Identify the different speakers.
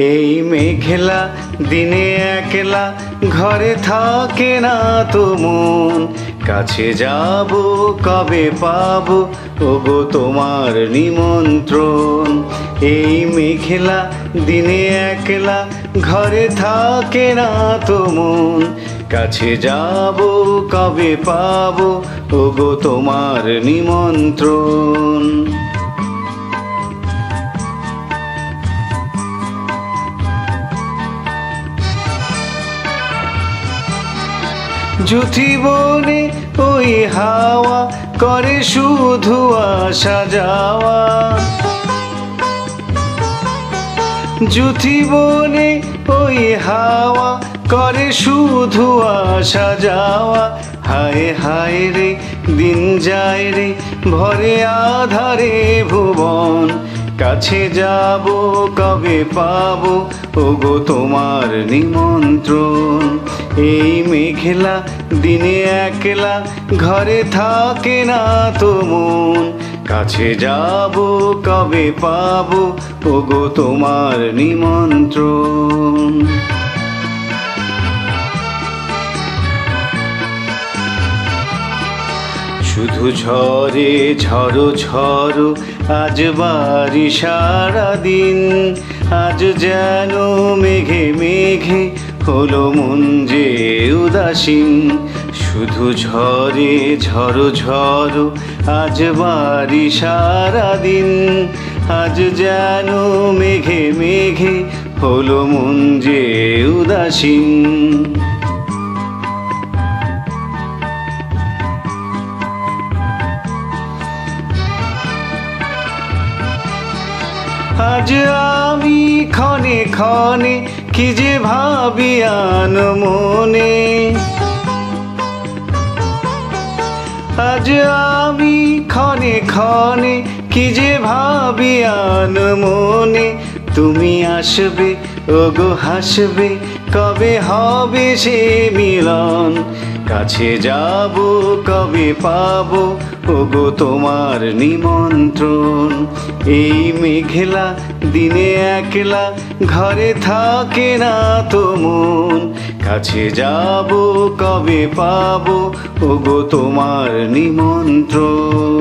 Speaker 1: এই মেঘলা দিনে একলা ঘরে থাকে না তো মন, কাছে যাব কবে পাবো ওগো তোমার নিমন্ত্রণ। এই মেঘলা দিনে একলা ঘরে থাকে না তো মন, কাছে যাব কবে পাবো ওগো তোমার নিমন্ত্রণ। জুথি বনে ওই হাওয়া করে শুধু আসা যাওয়া, জুথি বনে ওই হাওয়া করে শুধু আসা যাওয়া। হায় হায় রে দিন যায় রে ভরে আধারে ভুবন, কাছে যাব কবে পাবো ওগো তোমার নিমন্ত্রণ। এই মেঘলা দিনে একলা ঘরে থাকে না তো মন, কাছে যাব কবে পাবো ওগো তোমার নিমন্ত্রণ। শুধু ঝরে ঝড়ো ঝড়ো আজ বাড়ি সারাদিন, আজ যেন মেঘে মেঘে হলো মন যে উদাসীন। শুধু ঝরে ঝড়ো ঝড়ো আজ বাড়ি সারাদিন, আজ যেন মেঘে মেঘে হলো মন যে উদাসীন। আজ আমি ক্ষণে ক্ষণে কি যে ভাবি মনে, আজ আমি ক্ষণে ক্ষণে কি যে ভাবি মনে। তুমি আসবে ওগো হাসবে কবে হবে সে মিলন, কাছে যাব কবে পাবো ওগো তোমার নিমন্ত্রণ। এই মেঘলা দিনে একলা ঘরে থাকে না তো মন, কাছে যাব কবে পাবো ওগো তোমার নিমন্ত্রণ।